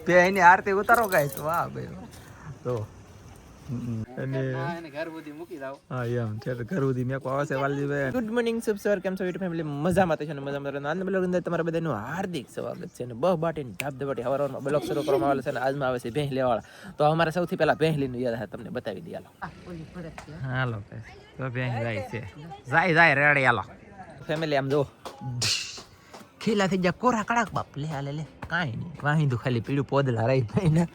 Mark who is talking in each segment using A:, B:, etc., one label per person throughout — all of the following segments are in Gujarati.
A: બે એની આરતી ઉતારો ગાઈસ વાહ ભાઈ તો અને ઘર સુધી મૂકી દાવ હા એમ છે ઘર સુધી મેકો આવશે વાલજીભાઈ ગુડ મોર્નિંગ શુભ સવાર કેમ છો યુટ્યુબ ફેમિલી મજામાં છે ને મજામાં રહે આનંદ બ્લોગ અંદર તમારા બધાનું હાર્દિક સ્વાગત છે અને બહ બાટીને ધાબધબાટી હવારમાં બ્લોગ શરૂ કરવામાં આવે છે અને આજમાં આવે છે ભેંસ લેવાળા તો અમારે સૌથી પહેલા ભેંસ લીનું યાદ છે તમને બતાવી દઈએ હાલો તો ભેંસ જાય છે જાય રેડી હાલો ફેમિલી આમ જો ખીલા થઈ જા કોરા કડાક બાપ લે હાલે લે કાંઈ નહીં વાહિંદુ ખાલી પીળું પોદલા રહી ભાઈ ને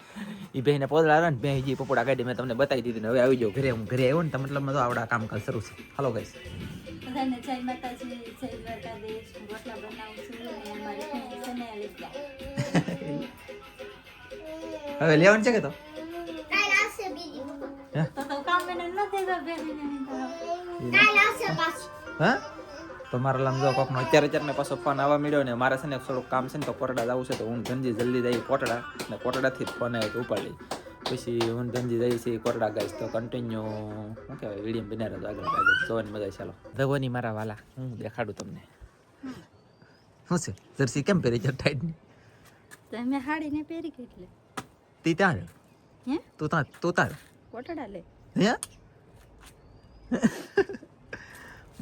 A: એ ભાઈને પોદલા રહે ને ભાઈ જે પપોડા કાઢી મેં તમને બતાવી દીધી ને હવે આવી જાઓ ઘરે હું ઘરે આવ્યો ને તો મતલબ તો આવડા કામકાજ શરૂ છે હાલો ગાઈસ હવે લેવાનું છે કે તો હા તો મારા લામ જો કોકનો અત્યારે મેં પાછો ફોન આવવા મળ્યો ને મારે છે ને થોડુંક કામ છે ને તો કોટડા જવું છે તો હું ધનજી જલ્દી જઈ કોટડા ને કોટડાથી જ ફોન આવ્યો તો ઉપાડી પછી હું ધનજી જઈ છે કોટડા ગાઈશ તો કન્ટિન્યુ શું કહેવાય વિડીયો બનાવ્યો તો આગળ જોવાની મજા ચાલો ધવોની મારા વાલા હું દેખાડું તમને શું છે જર્સી કેમ પહેરી છે ટાઈટની
B: તમે હાડીને પહેરી કેટલે
A: તી તાર
B: હે
A: તું તાર
B: કોટડા લે
A: હે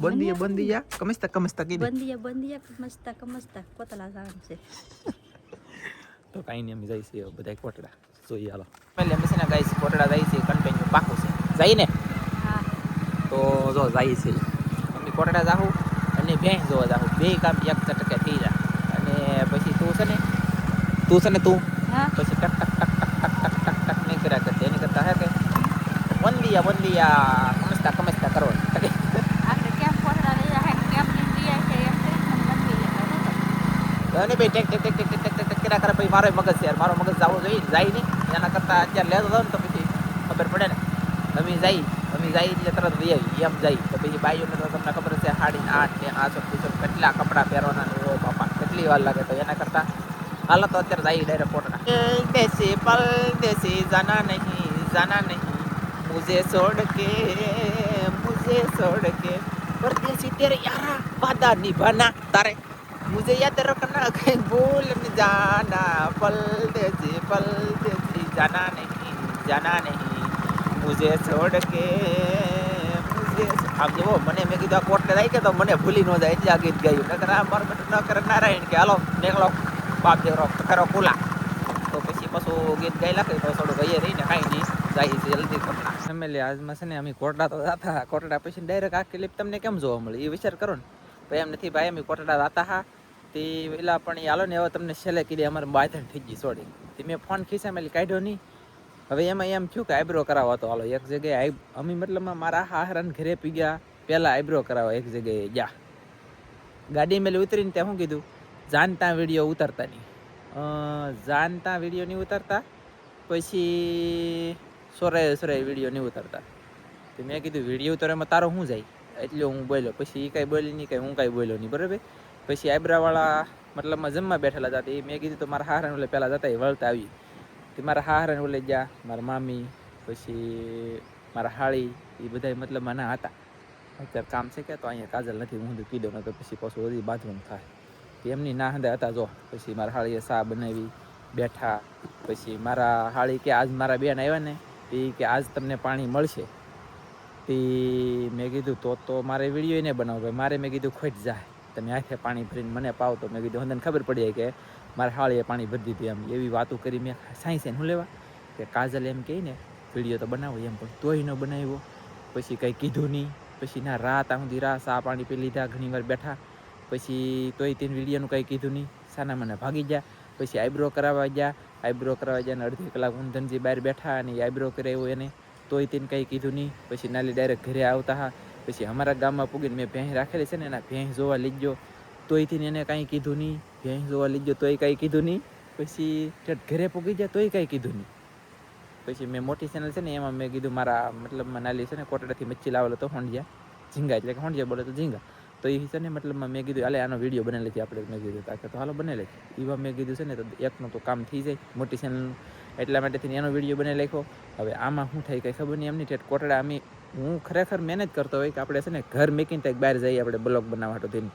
A: બંદિયા કમસ્તા કીધું
B: બંદિયા કમસ્તા કોતલા જામ છે
A: તો કાઈ નહીં અમે જઈશું બધા કોટડા જોઈએ હાલો પહેલે અમે છે ને ગાઈસ કોટડા જઈએ છીએ કન્ટિન્યુ પાકું છે જઈ ને
B: હા
A: તો જો જઈએ છીએ અમે કોટડા જાહું અને ભેંસ જોવા જાહું બે કામ એક ટકે થઈ જાય અને પછી તું છે ને તું
B: હા
A: પછી ટક ટક ટક ટક ટક ટક ટક ટક નહીં કર્યા કરતી એની કરતા હે કે બંદિયા કમસ્તા કરો અને ભાઈ ટેક કર્યા કરે ભાઈ મારો મગજ છે યાર મારો મગજ જવો જોઈએ જાય નહીં એના કરતાં અત્યારે લેતો હતો ને તો પછી ખબર પડે ને અમે જાય એટલે તરત વહી આવી એમ જાય તો પછી બાઈઓને તો તમને ખબર છે 8:30 ને આ કેટલા કપડાં પહેરવાના ઓ બાપા કેટલી વાર લાગે તો એના કરતાં હાલો તો અત્યારે જાય ડાયરેક્ટ પોટડા દેશી જાના નહીં મુझे छोड़ के परदेसी तेरे यारा वादा निभाना तारे मुझे याद रखना कहीं भूल न जाना परदेसी जाना नहीं मुझे छोड़ के આમ જો મને મેં કીધું આ કોર્ટને જાય કે તો મને ભૂલી ન જાય એટલે આ ગીત ગાયું નકર આ મારું બેટું ન કરે નારાયણ કે હાલો નીકળો બાપ દેવરો કરો કુલા તો પછી પાછું ગીત ગાઈ લાગે તો થોડું ગઈએ રહીને કાંઈ નહીં જાય છે જલ્દી કોટડા ફેમિલી આજમાં છે ને અમે કોટડા તો જતા કોટડા પછી ડાયરેક્ટ આ ક્લિપ તમને કેમ જોવા મળે એ વિચાર કરો ને ભાઈ એમ નથી ભાઈ અમે કોટડા જતા હા તે પેલા પણ એ હાલો ને હવે તમને છેલ્લે કીધી અમારે બાથણ થઈ ગઈ સોડી તે મેં ફોન ખિસ્સામાં કાઢ્યો નહીં હવે એમાં એમ થયું કે આઈબ્રો કરાવવા હતો હાલો એક જગ્યાએ અમે મતલબમાં મારા હાહરાને ઘરે પી ગયા પહેલાં આઈબ્રો કરાવવા એક જગ્યાએ ગયા ગાડી મેં ઉતરીને ત્યાં શું કીધું જાણતા વિડીયો ઉતરતા નહીં ઉતરતા પછી સોરાય વિડીયો નહીં ઉતરતા તો મેં કીધું વિડીયો ઉતરવામાં તારો શું જાય એટલે હું બોલ્યો પછી એ કાંઈ બોલી નહીં કાંઈ હું કાંઈ બોલ્યો નહીં બરાબર પછી આઈબ્રાવાળા મતલબમાં જમવા બેઠેલા હતા એ મેં કીધું તો મારા હાહરાને ઓલે પહેલાં જતા એ વળતા આવી તે મારા હાહરાને ઓલે ગયા મારા મામી પછી મારા હાળી એ બધા મતલબમાં ના હતા અત્યારે કામ છે કે તો અહીંયા કાજલ નથી હું કીધો નતો પછી પાછું બધી બાથરૂમ થાય એમની ના હંદે હતા જો પછી મારા હાળીએ ચા બનાવી બેઠા પછી મારા હાળી કે આજ મારા બેન આવ્યા ને તે કે આજ તમને પાણી મળશે તે મેં કીધું તો મારે વિડીયો નહીં બનાવો ભાઈ મારે મેં કીધું ખોટ જાય તમે આંખે પાણી ભરીને મને પાવ તો મેં કીધું હંદને ખબર પડી જાય કે મારા હાળીએ પાણી ભરી દીધું એમ એવી વાતો કરી મેં સાયન્સ શું લેવા કે કાજલ એમ કહે ને વિડીયો તો બનાવો એમ પણ તોય ન બનાવ્યો પછી કંઈ કીધું નહીં પછી ના રાત સુધી ચા પાણી પી લીધા ઘણીવાર બેઠા પછી તોય તેને વિડીયોનું કંઈ કીધું નહીં સાના મને ભાગી ગયા પછી આઈબ્રો કરાવવા ગયા ને અડધી કલાક ઊંધનજી બહાર બેઠા અને આઈબ્રો કરાવ્યો એને તોય તેને કંઈ કીધું નહીં પછી નાલી ડાયરેક્ટ ઘરે આવતા હા પછી અમારા ગામમાં પૂગીને મેં ભેંસ રાખેલી છે ને એના ભેંસ જોવા લઈ ગયો તોય તેને એને કાંઈ કીધું નહીં ભેંસ જોવા લઈ ગયો તોય કાંઈ કીધું નહીં પછી ઘરે પૂગી ગયા તોય કાંઈ કીધું નહીં પછી મેં મોટી ચેનલ છે ને એમાં મેં કીધું મારા મતલબમાં નાલી છે ને કોટડાથી મચ્છી લાવેલો તો હોંડિયા ઝીંગા એટલે કે હોંડિયા બોલે તો ઝીંગા તો એ છે ને મતલબમાં મેં કીધું હાલે આનો વિડીયો બનાવી લેતી આપણે મેં કીધું તાકે તો હાલો બનાવી લેતી એવા મેં કીધું છે ને તો એકનું તો કામ થઈ જાય મોટી ચેનલનું એટલા માટેથી એનો વિડીયો બનાવી નાખ્યો હવે આમાં શું થાય કંઈ ખબર નહીં એમની ઠેઠ કોટડા અમે હું ખરેખર મહેનત કરતો હોય કે આપણે છે ને ઘર મેકીને ત્યાં બહાર જઈએ આપણે બ્લોગ બનાવવા હાટું થઈને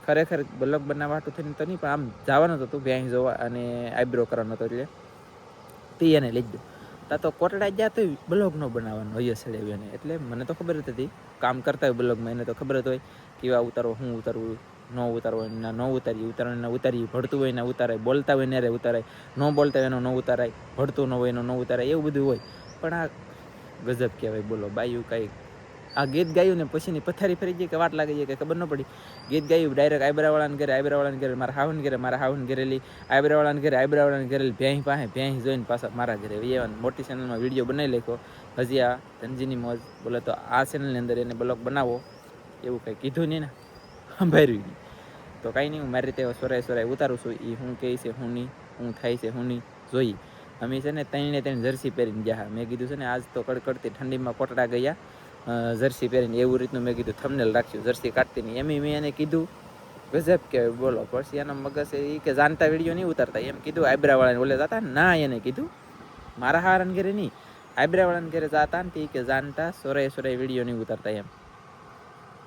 A: ખરેખર બ્લોગ બનાવવા હાટું થઈને તો નહીં પણ આમ જવાનું હતું ભેંસ જોવા અને આઈબ્રો કરવાનો હતો એટલે તે એને લઈ ગયો. તા તો કોટડા ગયા તો બ્લોગ ન બનાવવાનો હોય સડેવ્યો ને, એટલે મને તો ખબર જ હતી કામ કરતા હોય બ્લોગમાં, એને તો ખબર જ હોય કેવા ઉતારવો, શું ઉતારવું, ન ઉતારવો એના ન ઉતારીએ, ઉતારવાના ઉતારીએ, ભળતું હોય ને ઉતારાય, બોલતા હોય ને ઉતારાય, ન બોલતા હોય એનો ન ઉતારાય, ભળતું ન હોય એનો ન ઉતારાય, એવું બધું હોય. પણ આ ગજબ કહેવાય. બોલો બાયું કાંઈ આ ગીત ગાયું ને પછીની પથારી ફરી ગઈ કે વાટ લાગી જાય કે ખબર ન પડી. ગીત ગાયું ડાયરેક્ટ આઈબ્રાવાળાને ઘરે, આઈબ્રાવાળાને ઘરે, મારા હાવન ઘરે, મારા હાવન ઘરેલી, આઈબ્રાવાળાને ઘરે, આઈબ્રાવાળાને ઘરેલી, ભેંસ પાસે, ભેંસ જોઈને પાછા મારા ઘરે એવા મોટી ચેનલમાં વિડીયો બનાવી લખ્યો. હજી આ ધનજીની મોજ. બોલે તો આ ચેનલની અંદર એને બ્લોગ બનાવો એવું કંઈ કીધું નહીં ને, સાંભળ્યું નહીં. તો કાંઈ નહીં, હું મારી રીતે સોરાય ઉતારું છું. એ શું કહે છે, શું નહીં, શું થાય છે, શું નહીં જોઈ. અમે છે ને ત્રણ જર્સી પહેરીને ગયા. મેં કીધું છે ને આજ તો કડકડતી ઠંડીમાં કોટડા ગયા જર્સી પહેરીને, એવું રીતનું મેં કીધું થંબનેલ રાખ્યું જર્સી કાઢતી નહીં. એમ મેં એને કીધું ગજબ કહેવાય. બોલો પછી એના મગજ એ કે જાણતા વિડીયો નહીં ઉતારતા એમ કીધું. આઈબ્રાવાળાને ઓલે જતા ના, એને કીધું મારા હારાને ઘરે નહીં, આઈબ્રાવાળાને ઘરે જતા ને તે કે જાણતા સોરાય વિડીયો નહીં ઉતારતા એમ.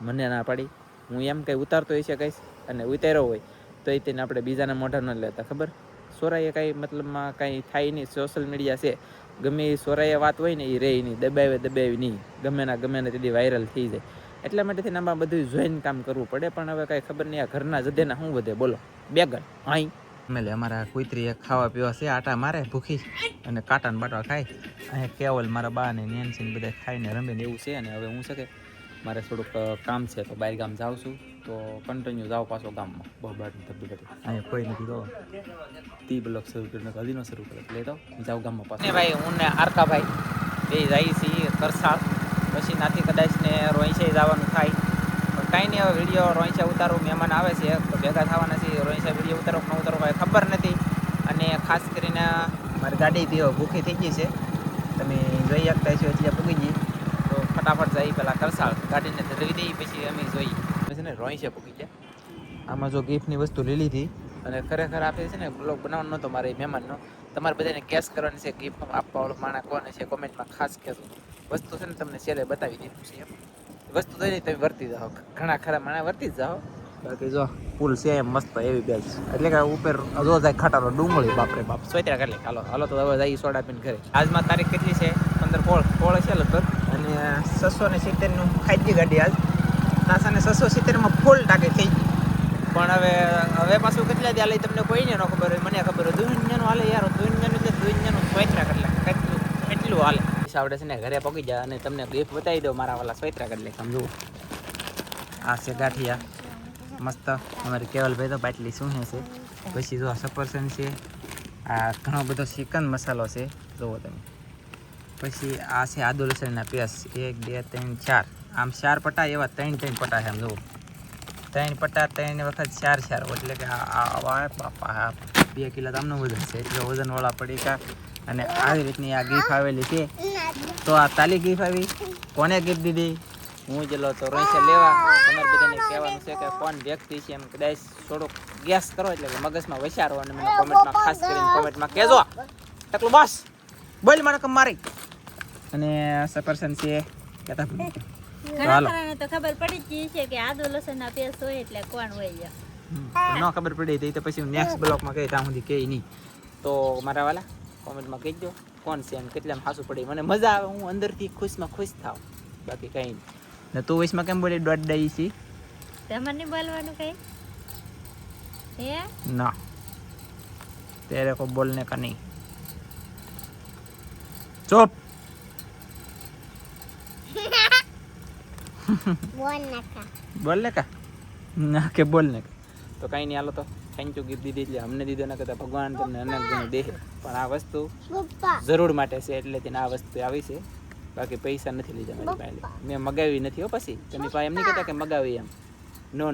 A: મને ના પાડી. હું એમ કંઈ ઉતારતો હોય છે કહીશ અને ઉતાર્યો હોય તો એ તેને આપણે બીજાના મોઢા ન લેતા. ખબર સોરાએ કાંઈ મતલબમાં કાંઈ થાય નહીં. સોશિયલ મીડિયા છે, ગમે એ સોરાએ વાત હોય ને એ રહે નહીં, દબાવી નહીં, ગમે ને તેથી વાયરલ થઈ જાય. એટલા માટે થઈને આમાં બધું જોઈને કામ કરવું પડે. પણ હવે કાંઈ ખબર નહીં આ ઘરના જધેના શું વધે. બોલો બેગન હાઈ મેલે અમારા કુતરી ખાવા પીવા છે, આટા મારે ભૂખી અને કાંટાને બાટા ખાય. અહીંયા કેવલ મારા બા ને નેન્સી બધા ખાઈને રમે ને એવું છે. અને હવે હું છે કે મારે થોડુંક કામ છે તો બહાર ગામ જાઉં છું, તો કન્ટિન્યુ જાઉં પાછો ગામમાં. બહુ બાટની ધબી બધી અહીંયા કોઈ નથી. તો તી બ્લોક શરૂ કરીને હજી ન શરૂ કરે એટલે તો જાઉં ગામમાં પાછો. ને ભાઈ હું ને આરકાભાઈ બે જાય છીએ કરસાળ, પછી નાથી કદાચ ને રોઈશે જવાનું થાય. પણ કાંઈ નહીં, હવે વિડીયો રોઈશે ઉતારું, મહેમાન આવે છે તો ભેગા થવાના છે. રોઈશે વિડીયો ઉતારો ન ઉતારો કાંઈ ખબર નથી. અને ખાસ કરીને મારી ગાડી પીવો ભૂખી થઈ ગઈ છે, તમે જોઈ શકતા છો એટલે પૂગી ગઈ. તો ફટાફટ જઈ પહેલાં કરસાળ ગાડીને ધરી દઈ, પછી અમે જોઈ છે ને રોઈશે પૂગી ગયા. આમાં જો ગિફ્ટની વસ્તુ લઈ લીધી. અને ખરેખર આપે છે ને બ્લોગ બનાવવાનો નહોતો મારે મહેમાનનો. તમારે બધાને કેસ કરવાની છે, ગિફ્ટ આપવા વાળો માણસ કોને છે કોમેન્ટમાં ખાસ કહેજો. વસ્તુ છે ને તમને છેલ્લે બતાવી દીધું છે એમ. વસ્તુ જોઈને તમે વર્તી જાઓ, ઘણા ખરા માણસ વર્તી જ જાઓ. બાકી જો પુલ છે એમ મસ્ત એવી બેચ, એટલે કે ઉપર જો જાય ખાટાનો ડુંગળી, બાપરે બાપ સોયત્રા કરી લે. હાલો તો હવે જઈ સોડા પીને ઘરે. આજમાં તારીખ કેટલી છે? 15 કોળ છે લગભગ. અને 670 ખાઈ ગાડી આજ નાસાને 670 ફૂલ ટાંકી થઈ ગઈ. પણ હવે પાછું કેટલા દે હાલે તમને કોઈને ન ખબર હોય, મને ખબર હોય. દુનિયાનું હાલે યાર, દુનિયાનું એટલે દુનિયાનું સોયત્રા કરી લે એટલું હાલે. આવડે છે ને ઘરે પગી જાય અને તમને ગિફ્ટ બતાવી દો. મારા વાલા સોયત્રા કરી લે સમજો. આ છે ગાંઠિયા મસ્ત. અમારી કેવલભાઈ તો બાટલી શું છે. પછી જો સફરજન છે, આ ઘણો બધો ચિકન મસાલો છે જુઓ તમે. પછી આ છે આદુ લસણના પેસ્ટ 1 2 3 4, આમ 4 પટ્ટા એવા 3 પટ્ટા છે આમ જુઓ. 3 પટ્ટા 3 વખત 4 એટલે કે બાપા 2 કિલો તો આમનું વજન છે. એટલે વજનવાળા પડીકા. અને આવી રીતની આ ગીફ આવેલી છે. તો આ તાલી ગીફ આવી કોને ગીફ દીધી? હું જેલો તો રોઈશે લેવા. તમારે બધાને કહેવાનું છે કે કોણ વ્યક્તિ છે એમ કદાચ થોડોક ગેસ કરો, એટલે કે મગજમાં વિચારો અને મને કોમેન્ટમાં ખાસ કરીને કોમેન્ટમાં કહેજો. ટકલું બસ બોલ મને કમ મારી. અને સફરજન છે કહેતા
B: ઘણા તો ખબર પડી જ છે કે આદુ લસણના પેસ્ટ હોય એટલે કોણ હોય.
A: ન ખબર પડી તો પછી હું નેક્સ્ટ બ્લોકમાં કહી ત્યાં સુધી કહી નહીં. તો મારા વાલા કોમેન્ટમાં કહેજો કોણ છે એમ, કેટલામાં હાસું પડી. મને મજા આવે, હું અંદરથી ખુશમાં ખુશ થાવ. બાકી કંઈ નહીં. ને તું વયસમાં કેમ બોલી દોઢ દઈ છી?
B: તમારે નહીં બોલવાનું કઈ હે
A: ના, તેરે કો બોલને કા નહીં. ચૂપ. બોલને કા ના કે બોલને કા. તો કાંઈ નહીં, હાલો તો થેન્ક યુ ગિફ્ટ દીધી એટલે અમને દીધો. ના કરતા ભગવાન તમને અનેક ગણું દે. પણ આ વસ્તુ જરૂર માટે છે એટલે તેને આ વસ્તુ આવી છે. બાકી પૈસા નથી લીધા મારી પાસે, મેં મગાવી નથી હો. પછી તમે પાસે એમ નહીં કહેતા કે મગાવી એમ. નો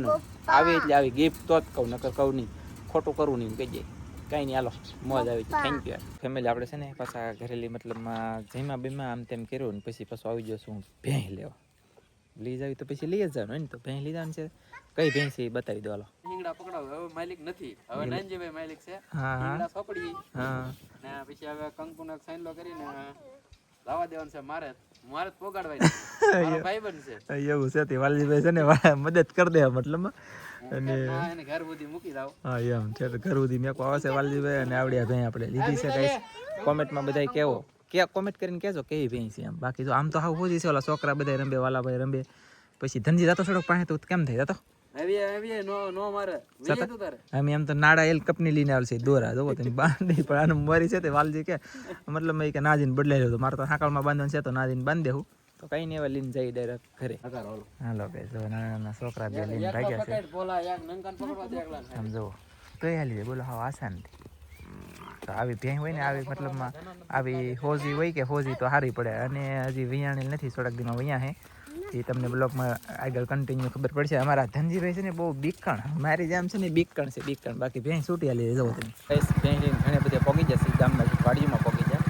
A: આવી એટલે આવી ગિફ્ટ તો જ કહું, નકર કહું નહીં, ખોટું કરવું નહીં કહીએ. કાંઈ નહીં, હાલો મોજ આવી છે. Thank you family. આપણે છે ને પાછા ઘરેલી મતલબમાં જઈમાં બીમાં આમ તેમ કર્યું ને પછી પાછું આવી જશું હું ભેંસ લેવા. લઈ જાવી તો પછી લઈ જ જવાનું હોય ને. તો ભેંસ લઈ જવાનું છે. કઈ ભેંસ છે એ બતાવી દો. હાલો
C: હિંગડા પકડાવ. હવે માલિક નથી, હવે નાનજીભાઈ માલિક છે.
A: હા
C: હિંગડા સોપડી
A: હા.
C: ને પછી હવે કંકુના સાઈનલો કરીને લાવા દેવાનું છે. મારે જ પોગાડવાય મારો ભાઈબંધ છે.
A: એવું છે તે વાલજીભાઈ છે ને મદદ કરી દે મતલબમાં. અને
C: એને ઘર સુધી મૂકી દાવ.
A: હા એમ છે, ઘર સુધી મેકો આવે છે વાલજીભાઈ. અને આવડ્યા ભાઈ આપણે લીધી છે કઈ કોમેન્ટમાં બધા કેવો કે કોમેન્ટ કરીને કહેજો કેવી ભેંસ છે આમ. બાકી તો આમ તો હાવ હોજી છે, ઓલા છોકરા બધા રંબે, વાલાભાઈ રંબે. પછી ધનજી જતો થોડોક પાસે તો કેમ થાય જતો
C: નો મારે વિજય તું તારે
A: એમ તો નાડા એલ કપની લઈને આવશે દોરા જોવો તમે બાંધી પણ આને મારી છે તે વાલજી કે મતલબ મેં કે નાજીને બદલાઈ રહ્યો તો મારે તો હાકળમાં બાંધવાનું છે તો નાજીને બાંધી દેવું તો કઈ નહીં હવે લઈને જઈ ડાયરેક્ટ ઘરે. હાલો કે જો નાના છોકરા બે લઈને ભાગ્યા છે
C: બોલા યાર નંકાન પકડવા દે એકલા
A: આમ જુઓ તો હાલી જાય બોલો હાવ આસાન તો આવી ભેં હોય ને આવી મતલબમાં આવી હોજી હોય કે હોજી તો સારી પડે અને હજી વિયાણી નથી થોડાક દીમાં વૈયા હે એ તમને બ્લોગમાં આગળ કન્ટિન્યુ ખબર પડશે. અમારા ધનજીભાઈ છે ને બહુ બીકણ મારી જેમ છે ને બીકણ છે બીકણ બાકી ભેંસ છૂટી હાલી જવો તમે ભેંસ ઘણી બધી પોગી જશે ગામમાં વાડીમાં પોગી જાય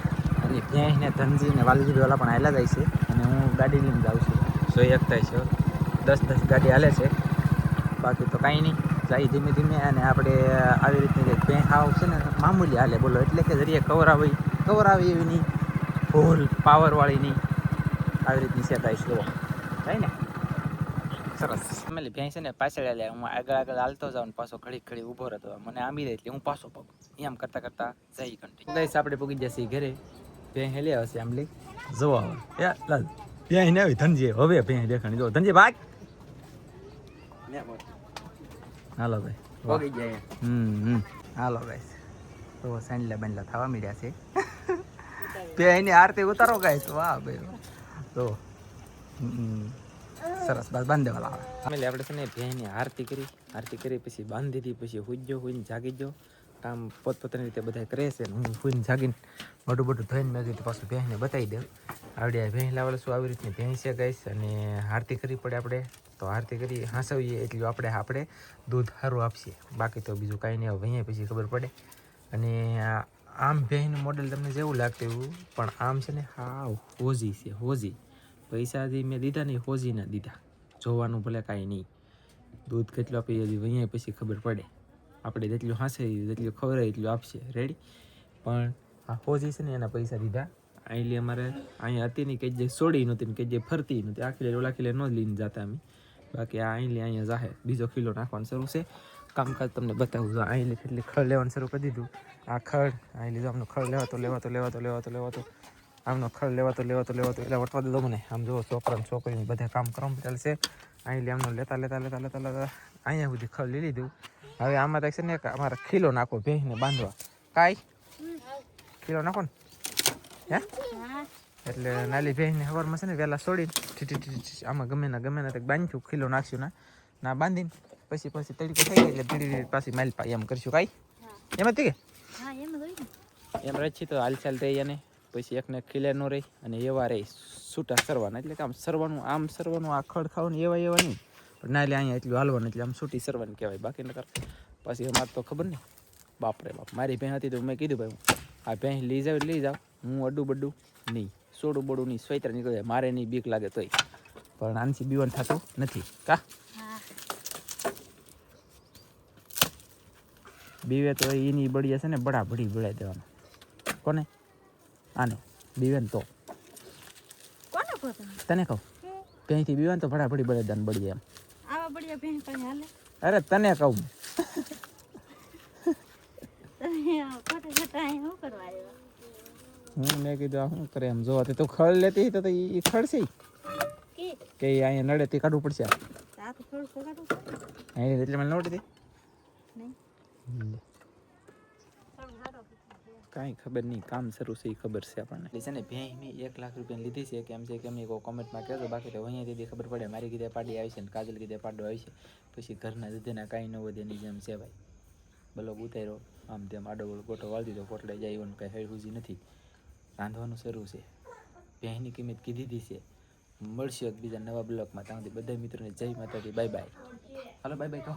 A: અને ભેંસ ને ધનજી ને વાલજી વાલા પણ હાલા જાય છે અને હું ગાડી લઈને જાઉં છું જોઈ શકતા છો 10 ગાડી હાલે છે બાકી તો કાંઈ નહીં જાય ધીમે ધીમે અને આપણે આવી રીતની ભેંસ આવ છે ને મામૂલી હાલે બોલો એટલે કે જરીએ કવરાવી એવી નહીં ફૂલ પાવરવાળી નહીં આવી રીતની સેટાઈ છે થાય ને સરસ. ફેમિલી ભેંસ છે ને પાછળ હાલે હું આગળ હાલતો જાઉં ને પાછો ઘડી ઊભો રહેતો મને આંબી દે એટલે હું પાછો પગ એમ કરતા જઈ કન્ટિન્યુ ગઈશ આપણે પૂગી જશે ઘરે. ભેંસ હેલી આવશે આમલી જોવા આવે લાલ ભેંસ ને આવી ધનજી હવે ભેંસ દેખાણી જો ધનજી ભાગ હાલો ભાઈ
C: પોગી જાય
A: હાલો ગાઈસ તો સાંડલા બાંડલા થવા મળ્યા છે બે એની આરતી ઉતારો ગાઈસ વાહ ભાઈ તો સરસ બસ બાંધી દેવાલા આવે આપણે છે ને ભેંની આરતી કરી પછી બાંધી દીધી પછી હુઈને જાગી ગયો કામ પોતપોતાની રીતે બધા કરે છે હું હુઈને જાગીને બધું ધોઈને મેં કીધું પાછું ભેંસને બતાવી દઉં આવડે ભેંસ લાવેલું શું આવી રીતની ભેંસ છે ગાઈસ અને આરતી કરવી પડે આપણે તો આરતી કરી હાંસવીએ એટલું આપણે દૂધ સારું આપશે બાકી તો બીજું કાંઈ નહીં હવે અહીંયા પછી ખબર પડે. અને આમ ભેંસનું મોડેલ તમને જેવું લાગતું એવું પણ આમ છે ને હાવ હોજી છે હોજી પૈસા જે મેં દીધા નહીં હોજી ના દીધા જોવાનું ભલે કાંઈ નહીં દૂધ કેટલું આપીએ હજી અહીંયા પછી ખબર પડે આપણે જેટલું હાંસે જેટલું ખવડાવે એટલું આપશે રેડી પણ આ હોજી છે ને એના પૈસા દીધા અહીંલી અમારે અહીંયા હતી નહીં કે જે છોડી નહોતી ને કે જે ફરતી નહોતી આખી ઓલા કિલે ન લઈને જતા અમે બાકી આ અહીંલી અહીંયા જાહે બીજો કિલો નાખવાનું શરૂ છે કામકાજ તમને બતાવું છું અહીંલી કેટલી ખડ લેવાનું શરૂ કરી દીધું આ ખડ અહીંલી જો આમનો ખડ લેવાતો આમનો ખડ લેવાતો એટલે વટવા દીધો મને આમ જુઓ છોકરીને બધા કામ કરવા ચાલશે અહીંલી આમનો લેતા અહીંયા સુધી ખડ લઈ લીધું હવે આમાં તો છે ને અમારે ખીલો નાખો ભેંસને બાંધવા કાંઈ ખીલો નાખો ને હે એટલે નાલી ભેંસને સવારમાં છે ને વહેલા છોડીને આમાં ગમે ના બાંધશું ખીલો નાખશું ના બાંધીને પછી તડકો થઈ ગઈ એટલે ધીરે પાછી માલ પાઈ એમ કરશું કાંઈ એમ હતી કે એમ રચી તો હાલચાલ થઈ અને પછી એકને ખીલે ન રહી અને એવા રહી છૂટા સરવાના એટલે કે આમ સરવાનું આ ખડ ખાવાનું એવા નહીં પણ ના એટલે અહીંયા એટલું હાલવાનું એટલે આમ છૂટી સરવાની કહેવાય બાકી નકર પછી અમારે તો ખબર નહીં બાપરે બાપ મારી ભેંસ હતી તો મેં કીધું ભાઈ આ ભેંસ લઈ જાવ હું અડું બડું નહીં સોડું બોડું નહીં સ્વેતર નીકળી જાય મારે નહીં બીક લાગે તોય પણ આનથી બીવન થતું નથી કા બીવે તો એની બળિયા છે ને બળાબડી બળાઈ દેવાનો કોને આને બીવે ને તો તને કહું ત્યાંથી બીવે ને તો બળાબડી બળાઈ દેવાનું બળિયા એમ અરે તને કહું મેં કીધું શું કરે એમ જોવા તો ખડ લેતી તો એ ખડશે કે અહીંયા નડે તે કાઢવું પડશે એટલે મને નડતી કાંઈ ખબર નહીં કામ શરૂ છે એ ખબર છે આપણને એટલે છે ને ભેંસ મેં 1 લાખ રૂપિયા લીધી છે કેમ છે કે એમને કોઈ કોમેન્ટમાં કહેજો બાકી તો અહીંયા દીધી ખબર પડે મારી કીધે પાડી આવી છે ને કાજલ કીધે પાડો આવી છે પછી ઘરના દૂધના કાંઈ ન વધે એની જેમ છે ભાઈ બ્લોગ ઉતાર્યો આમ તેમ આડો ગોટો વાળી દીધો પોટલે જાય એવું કાંઈ હેળહુજી નથી રાંધવાનું શરૂ છે ભેંસની કિંમત કીધી છે મળશે બીજા નવા બ્લોગમાં ત્યાં બધા મિત્રોને જય માતાજી બાય બાય હાલો બાય બાય કહો